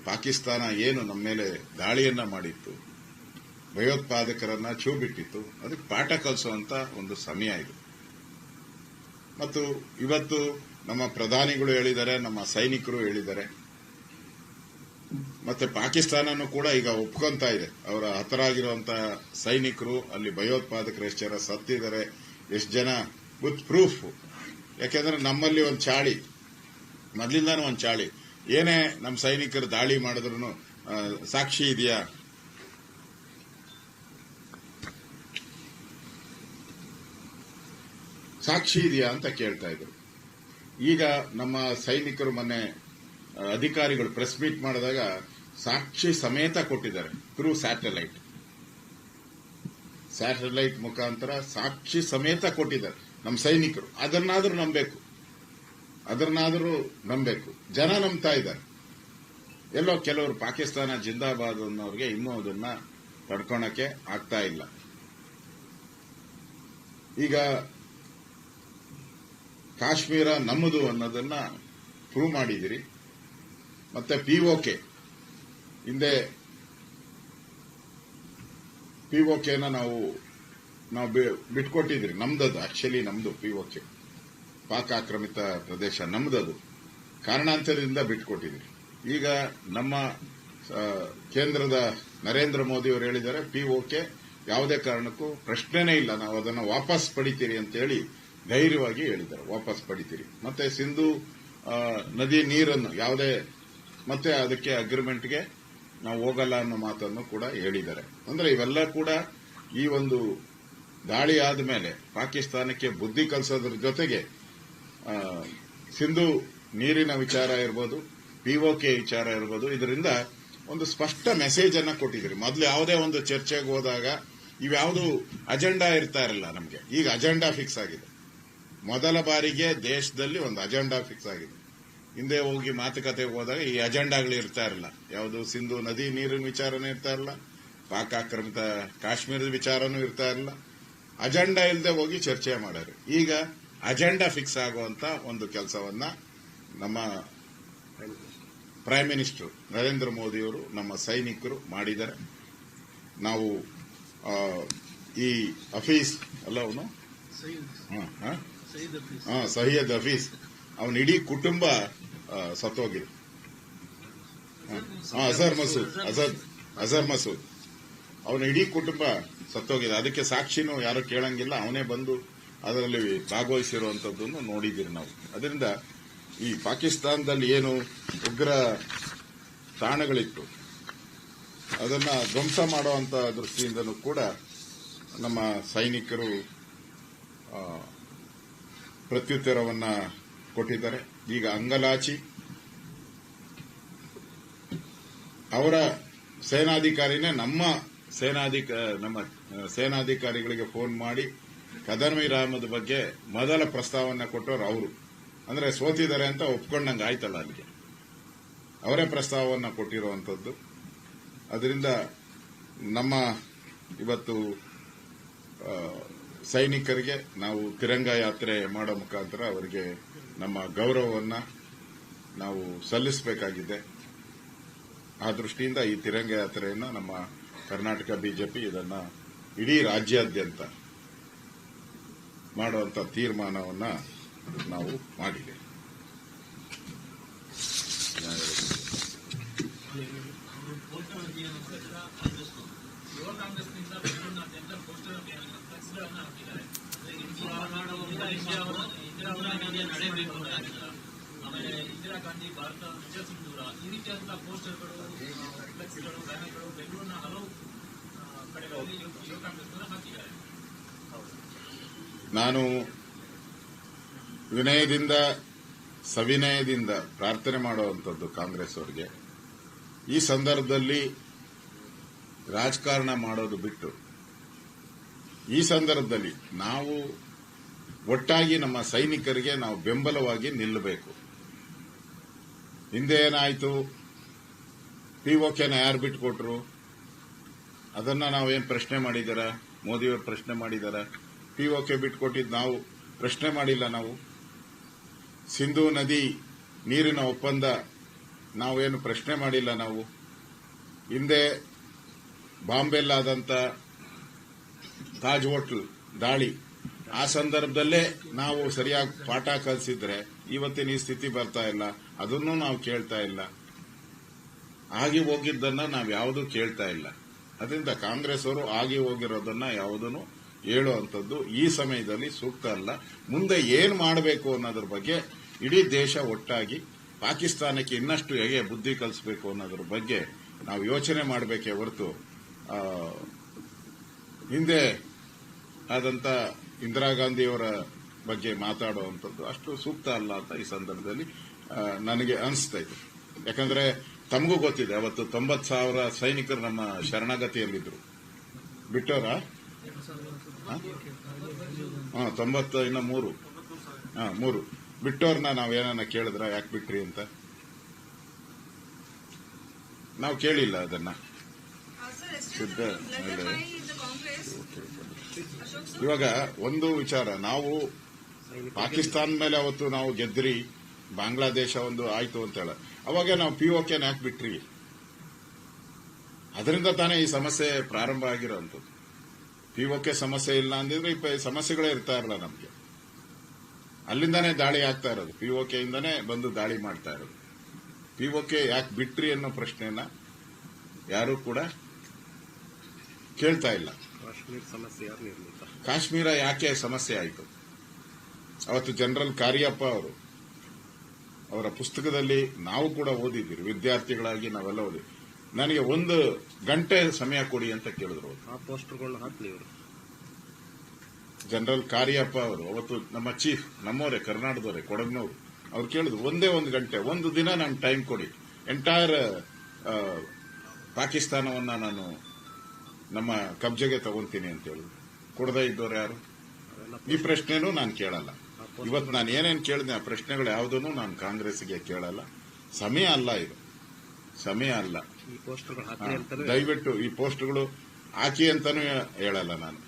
ಪಾಕಿಸ್ತಾನ ಏನು ನಮ್ಮ ಮೇಲೆ ದಾಳಿಯನ್ನ ಮಾಡಿತ್ತು, ಭಯೋತ್ಪಾದಕರನ್ನ ಛೂ ಬಿಟ್ಟಿತ್ತು, ಅದಕ್ಕೆ ಪಾಠ ಕಲಿಸುವಂತ ಒಂದು ಸಮಯ ಇದು. ಮತ್ತು ಇವತ್ತು ನಮ್ಮ ಪ್ರಧಾನಿಗಳು ಹೇಳಿದ್ದಾರೆ, ನಮ್ಮ ಸೈನಿಕರು ಹೇಳಿದ್ದಾರೆ, ಮತ್ತೆ ಪಾಕಿಸ್ತಾನನೂ ಕೂಡ ಈಗ ಒಪ್ಕೊಂತ ಇದೆ. ಅವರ ಹತರಾಗಿರುವಂತಹ ಸೈನಿಕರು, ಅಲ್ಲಿ ಭಯೋತ್ಪಾದಕರು ಎಷ್ಟು ಜನ ಸತ್ತಿದ್ದಾರೆ, ಎಷ್ಟು ಜನ ವಿತ್ ಪ್ರೂಫ್. ಯಾಕೆಂದ್ರೆ ನಮ್ಮಲ್ಲಿ ಒಂದು ಚಾಳಿ, ಮೊದಲಿಂದಾನು ಒಂದು ಚಾಳಿ, ಏನೇ ನಮ್ಮ ಸೈನಿಕರು ದಾಳಿ ಮಾಡಿದ್ರು ಸಾಕ್ಷಿ ಇದೆಯಾ, ಸಾಕ್ಷಿ ಇದೆಯಾ ಅಂತ ಕೇಳ್ತಾ ಇದ್ರು. ಈಗ ನಮ್ಮ ಸೈನಿಕರು ಮೊನ್ನೆ ಅಧಿಕಾರಿಗಳು ಪ್ರೆಸ್ ಮೀಟ್ ಮಾಡಿದಾಗ ಸಾಕ್ಷಿ ಸಮೇತ ಕೊಟ್ಟಿದ್ದಾರೆ. ಥ್ರೂ ಸ್ಯಾಟಲೈಟ್ ಮುಖಾಂತರ ಸಾಕ್ಷಿ ಸಮೇತ ಕೊಟ್ಟಿದ್ದಾರೆ ನಮ್ಮ ಸೈನಿಕರು. ಅದನ್ನಾದ್ರೂ ನಂಬಬೇಕು. ಜನ ನಂಬ್ತಾ ಇದ್ದಾರೆ. ಎಲ್ಲೋ ಕೆಲವರು ಪಾಕಿಸ್ತಾನ ಜಿಂದಾಬಾದ್ ಅನ್ನೋರಿಗೆ ಇನ್ನೂ ಅದನ್ನ ತಡ್ಕೊಳಕ್ಕೆ ಆಗ್ತಾ ಇಲ್ಲ. ಈಗ ಕಾಶ್ಮೀರ ನಮ್ಮದು ಅನ್ನೋದನ್ನ ಪ್ರೂವ್ ಮಾಡಿದಿರಿ. ಮತ್ತೆ POK ಹಿಂದೆ POKನ ನಾವು ಬಿಟ್ಕೊಟ್ಟಿದ್ರಿ. ನಮ್ದದು, ಆಕ್ಚುಲಿ ನಮ್ದು POK, ಪಾಕ್ ಆಕ್ರಮಿತ ಪ್ರದೇಶ ನಮ್ದದು. ಕಾರಣಾಂತರದಿಂದ ಬಿಟ್ಕೊಟ್ಟಿದ್ರಿ. ಈಗ ನಮ್ಮ ಕೇಂದ್ರದ ನರೇಂದ್ರ ಮೋದಿ ಅವರು ಹೇಳಿದ್ದಾರೆ, POK ಯಾವುದೇ ಕಾರಣಕ್ಕೂ ಪ್ರಶ್ನೆನೇ ಇಲ್ಲ, ನಾವು ಅದನ್ನು ವಾಪಸ್ ಪಡಿತೀರಿ ಅಂತ ಹೇಳಿ ಧೈರ್ಯವಾಗಿ ಹೇಳಿದ್ದಾರೆ, ವಾಪಸ್ ಪಡಿತೀರಿ. ಮತ್ತೆ ಸಿಂಧು ನದಿ ನೀರನ್ನು ಯಾವುದೇ ಮತ್ತೆ ಅದಕ್ಕೆ ಅಗ್ರಿಮೆಂಟ್ಗೆ ನಾವು ಹೋಗಲ್ಲ ಅನ್ನೋ ಮಾತನ್ನು ಕೂಡ ಹೇಳಿದ್ದಾರೆ. ಅಂದ್ರೆ ಇವೆಲ್ಲ ಕೂಡ ಈ ಒಂದು ದಾಳಿ ಆದ ಮೇಲೆ ಪಾಕಿಸ್ತಾನಕ್ಕೆ ಬುದ್ಧಿ ಕಲಿಸೋದ್ರ ಜೊತೆಗೆ ಸಿಂಧು ನೀರಿನ ವಿಚಾರ ಇರ್ಬೋದು, POK ವಿಚಾರ ಇರ್ಬೋದು, ಇದರಿಂದ ಒಂದು ಸ್ಪಷ್ಟ ಮೆಸೇಜ್ ಅನ್ನ ಕೊಟ್ಟಿದ್ರಿ. ಮೊದಲು ಯಾವುದೇ ಒಂದು ಚರ್ಚೆಗೆ ಹೋದಾಗ ಇವ್ಯಾವುದು ಅಜೆಂಡಾ ಇರ್ತಾ ಇರಲಿಲ್ಲ ನಮಗೆ. ಈಗ ಅಜೆಂಡಾ ಫಿಕ್ಸ್ ಆಗಿದೆ. ಮೊದಲ ಬಾರಿಗೆ ದೇಶದಲ್ಲಿ ಒಂದು ಅಜೆಂಡಾ ಫಿಕ್ಸ್ ಆಗಿದೆ. ಹಿಂದೆ ಹೋಗಿ ಮಾತುಕತೆಗೆ ಹೋದಾಗ ಈ ಅಜೆಂಡಾಗಳು ಇರ್ತಾ ಇರಲಿಲ್ಲ. ಯಾವುದು ಸಿಂಧು ನದಿ ನೀರಿನ ವಿಚಾರನೂ ಇರ್ತಾ ಇರಲಿಲ್ಲ, ಪಾಕ್ ಆಕ್ರಮಿತ ಕಾಶ್ಮೀರದ ವಿಚಾರನೂ ಇರ್ತಾ ಇರಲಿಲ್ಲ. ಅಜೆಂಡಾ ಇಲ್ಲದೆ ಹೋಗಿ ಚರ್ಚೆ ಮಾಡೋರು. ಈಗ ಅಜೆಂಡಾ ಫಿಕ್ಸ್ ಆಗುವಂತ ಒಂದು ಕೆಲಸವನ್ನ ನಮ್ಮ ಪ್ರೈಮ್ ಮಿನಿಸ್ಟರ್ ನರೇಂದ್ರ ಮೋದಿಯವರು, ನಮ್ಮ ಸೈನಿಕರು ಮಾಡಿದ್ದಾರೆ. ನಾವು ಈ ಹಫೀಜ್ ಅಲ್ಲ ಅವನು ಸಯ್ಯದ್ ಹಫೀಜ್, ಅವನ ಇಡೀ ಕುಟುಂಬ ಸತ್ತೋಗಿದೆ. ಅಜರ್ ಮಸೂದ್ ಅವನ ಇಡೀ ಕುಟುಂಬ ಸತ್ತೋಗಿದೆ. ಅದಕ್ಕೆ ಸಾಕ್ಷಿನೂ ಯಾರು ಕೇಳಂಗಿಲ್ಲ, ಅವನೇ ಬಂದು ಅದರಲ್ಲಿ ಭಾಗವಹಿಸಿರುವಂತದ್ದನ್ನು ನೋಡಿದ್ದೀರಿ ನಾವು. ಅದರಿಂದ ಈ ಪಾಕಿಸ್ತಾನದಲ್ಲಿ ಏನು ಉಗ್ರ ತಾಣಗಳಿತ್ತು ಅದನ್ನ ಧ್ವಂಸ ಮಾಡುವಂತ ದೃಷ್ಟಿಯಿಂದನೂ ಕೂಡ ನಮ್ಮ ಸೈನಿಕರು ಪ್ರತ್ಯುತ್ತರವನ್ನ ಕೊಟ್ಟಿದ್ದಾರೆ. ಈಗ ಅಂಗಲಾಚಿ ಅವರ ಸೇನಾಧಿಕಾರಿನೇ ನಮ್ಮ ಸೇನಾಧಿಕಾರಿಗಳಿಗೆ ಫೋನ್ ಮಾಡಿ ಕದರ್ಮೀರ್ ಅಹಮದ್ ಬಗ್ಗೆ ಮೊದಲ ಪ್ರಸ್ತಾವನೆ ಕೊಟ್ಟವರು ಅವರು. ಅಂದ್ರೆ ಸೋತಿದ್ದಾರೆ ಅಂತ ಒಪ್ಕೊಂಡಂಗೆ ಆಯ್ತಲ್ಲ, ಅಲ್ಲಿಗೆ ಅವರೇ ಪ್ರಸ್ತಾವವನ್ನು ಕೊಟ್ಟಿರುವಂತದ್ದು. ಅದರಿಂದ ನಮ್ಮ ಇವತ್ತು ಸೈನಿಕರಿಗೆ ನಾವು ತಿರಂಗ ಯಾತ್ರೆ ಮಾಡೋ ಮುಖಾಂತರ ಅವರಿಗೆ ನಮ್ಮ ಗೌರವವನ್ನ ನಾವು ಸಲ್ಲಿಸಬೇಕಾಗಿದೆ. ಆ ದೃಷ್ಟಿಯಿಂದ ಈ ತಿರಂಗ ಯಾತ್ರೆಯನ್ನು ನಮ್ಮ ಕರ್ನಾಟಕ ಬಿಜೆಪಿ ಇದನ್ನ ಇಡೀ ರಾಜ್ಯಾದ್ಯಂತ ಮಾಡುವಂತ ತೀರ್ಮಾನವನ್ನ ನಾವು ಮಾಡಿದೆ. ಇಂದಿರಾ ಗಾಂಧಿ ಭಾರತ ವಿಜಯ ಸಿಂಧೂರ ಈ ರೀತಿಯಾದಂತಹ ಪೋಸ್ಟರ್ಗಳು, ಫ್ಲೆಕ್ಸ್ಗಳು, ಬ್ಯಾನರ್ಗಳು ಬೆಂಗಳೂರಿನ ಹಲವು ಕಡೆಗಳಲ್ಲಿ ಯುವ ಕಾಂಗ್ರೆಸ್ ಹಾಕಿದ್ದಾರೆ. ನಾನು ವಿನಯದಿಂದ ಸವಿನಯದಿಂದ ಪ್ರಾರ್ಥನೆ ಮಾಡುವಂಥದ್ದು ಕಾಂಗ್ರೆಸ್ ಅವರಿಗೆ, ಈ ಸಂದರ್ಭದಲ್ಲಿ ರಾಜಕಾರಣ ಮಾಡೋದು ಬಿಟ್ಟು ಈ ಸಂದರ್ಭದಲ್ಲಿ ನಾವು ಒಟ್ಟಾಗಿ ನಮ್ಮ ಸೈನಿಕರಿಗೆ ನಾವು ಬೆಂಬಲವಾಗಿ ನಿಲ್ಲಬೇಕು. ಹಿಂದೆ ಏನಾಯಿತು, POKನ ಯಾರು ಬಿಟ್ಟುಕೊಟ್ರು, ಅದನ್ನ ನಾವೇನು ಪ್ರಶ್ನೆ ಮಾಡಿದಾರ? ಮೋದಿಯವರು ಪ್ರಶ್ನೆ ಮಾಡಿದಾರ? POK ಬಿಟ್ಟುಕೊಟ್ಟಿದ್ದು ನಾವು ಪ್ರಶ್ನೆ ಮಾಡಿಲ್ಲ. ನಾವು ಸಿಂಧೂ ನದಿ ನೀರಿನ ಒಪ್ಪಂದ ನಾವೇನು ಪ್ರಶ್ನೆ ಮಾಡಿಲ್ಲ. ನಾವು ಹಿಂದೆ ಬಾಂಬೆಲ್ಲಾದಂತ ತಾಜ್ ಹೋಟ್ಲ್ ದಾಳಿ, ಆ ಸಂದರ್ಭದಲ್ಲೇ ನಾವು ಸರಿಯಾಗಿ ಪಾಠ ಕಲಿಸಿದ್ರೆ ಇವತ್ತಿನ ಈ ಸ್ಥಿತಿ ಬರ್ತಾ ಇಲ್ಲ. ಅದನ್ನು ನಾವು ಕೇಳ್ತಾ ಇಲ್ಲ. ಆಗಿ ಹೋಗಿದ್ದನ್ನ ನಾವು ಯಾವುದೂ ಕೇಳ್ತಾ ಇಲ್ಲ. ಅದರಿಂದ ಕಾಂಗ್ರೆಸ್ ಅವರು ಆಗಿ ಹೋಗಿರೋದನ್ನ ಯಾವುದನ್ನು ಹೇಳುವಂಥದ್ದು ಈ ಸಮಯದಲ್ಲಿ ಸೂಕ್ತ ಅಲ್ಲ. ಮುಂದೆ ಏನ್ ಮಾಡಬೇಕು ಅನ್ನೋದ್ರ ಬಗ್ಗೆ ಇಡೀ ದೇಶ ಒಟ್ಟಾಗಿ ಪಾಕಿಸ್ತಾನಕ್ಕೆ ಇನ್ನಷ್ಟು ಹೇಗೆ ಬುದ್ಧಿ ಕಲಿಸಬೇಕು ಅನ್ನೋದ್ರ ಬಗ್ಗೆ ನಾವು ಯೋಚನೆ ಮಾಡಬೇಕೇ ಹೊರತು ಹಿಂದೆ ಆದಂತ ಇಂದಿರಾ ಗಾಂಧಿಯವರ ಬಗ್ಗೆ ಮಾತಾಡುವಂಥದ್ದು ಅಷ್ಟು ಸೂಕ್ತ ಅಲ್ಲ ಅಂತ ಈ ಸಂದರ್ಭದಲ್ಲಿ ನನಗೆ ಅನಿಸ್ತಾ ಇದೆ. ಯಾಕಂದ್ರೆ ತಮಗೂ ಗೊತ್ತಿದೆ, ಅವತ್ತು 90,000 ಸೈನಿಕರು ನಮ್ಮ ಶರಣಾಗತಿಯಲ್ಲಿದ್ರು. ಬಿಟ್ಟವರ 90 ಇನ್ನ 3 ಬಿಟ್ಟವ್ರನ್ನ ನಾವೇನ ಕೇಳಿದ್ರ ಯಾಕೆ ಬಿಟ್ರಿ ಅಂತ ನಾವು ಕೇಳಿಲ್ಲ. ಅದನ್ನ ಸಿದ್ಧ ಇವಾಗ ಒಂದು ವಿಚಾರ, ನಾವು ಪಾಕಿಸ್ತಾನ ಮೇಲೆ ಅವತ್ತು ನಾವು ಗೆದ್ರಿ, ಬಾಂಗ್ಲಾದೇಶ ಒಂದು ಆಯ್ತು ಅಂತ ಹೇಳ, ಅವಾಗ ನಾವು POK ಯಾಕೆ ಬಿಟ್ರಿ? ಅದರಿಂದ ತಾನೇ ಈ ಸಮಸ್ಯೆ ಪ್ರಾರಂಭ ಆಗಿರೋಂಥದ್ದು. POK ಸಮಸ್ಯೆ ಇಲ್ಲ ಅಂದಿದ್ರೆ ಈ ಸಮಸ್ಯೆಗಳೇ ಇರ್ತಾ ಇರಲ್ಲ ನಮ್ಗೆ. ಅಲ್ಲಿಂದಾನೇ ದಾಳಿ ಆಗ್ತಾ ಇರೋದು, POK ಇಂದಾನೇ ಬಂದು ದಾಳಿ ಮಾಡ್ತಾ ಇರೋದು. POK ಯಾಕೆ ಬಿಟ್ರಿ ಅನ್ನೋ ಪ್ರಶ್ನೆನ ಯಾರು ಕೂಡ ಕೇಳ್ತಾ ಇಲ್ಲ. ಕಾಶ್ಮೀರ ಯಾಕೆ ಸಮಸ್ಯೆ ಆಯಿತು? ಅವತ್ತು ಜನರಲ್ ಕಾರ್ಯಪ್ಪ ಅವರು ಅವರ ಪುಸ್ತಕದಲ್ಲಿ ನಾವು ಕೂಡ ಓದಿದ್ದೀರಿ, ವಿದ್ಯಾರ್ಥಿಗಳಾಗಿ ನಾವೆಲ್ಲ ಓದಿ. ನನಗೆ 1 ಗಂಟೆ ಸಮಯ ಕೊಡಿ ಅಂತ ಕೇಳಿದ್ರು. ಆ ಪೋಸ್ಟರ್ಗಳನ್ನ ಹಾಕ್ಲಿ ಇವರು. ಜನರಲ್ ಕಾರ್ಯಪ್ಪ ಅವರು ಅವತ್ತು ನಮ್ಮ ಚೀಫ್, ನಮ್ಮವರೇ, ಕರ್ನಾಟಕದವರೇ, ಕೊಡಗಿನವರು. ಅವ್ರು ಕೇಳಿದ್ರು 1 ಗಂಟೆ, 1 ದಿನ ನಾನು ಟೈಮ್ ಕೊಡಿ, ಎಂಟೈರ್ ಪಾಕಿಸ್ತಾನವನ್ನ ನಾನು ನಮ್ಮ ಕಬ್ಜೆಗೆ ತಗೊಂತೀನಿ ಅಂತ ಹೇಳಿದ್ರು. ಕೊಡದೇ ಇದ್ದವ್ರು ಯಾರು? ಈ ಪ್ರಶ್ನೆನೂ ನಾನು ಕೇಳಲ್ಲ. ಇವತ್ತು ನಾನು ಏನೇನು ಕೇಳಿದೆ ಆ ಪ್ರಶ್ನೆಗಳು ಯಾವುದನ್ನು ನಾನು ಕಾಂಗ್ರೆಸ್ಗೆ ಕೇಳಲ್ಲ. ಸಮಯ ಅಲ್ಲ, ಇದು ಸಮಯ ಅಲ್ಲ. ದಯವಿಟ್ಟು ಈ ಪೋಸ್ಟ್ಗಳು ಹಾಕಿ ಅಂತಾನೂ ಹೇಳಲ್ಲ ನಾನು.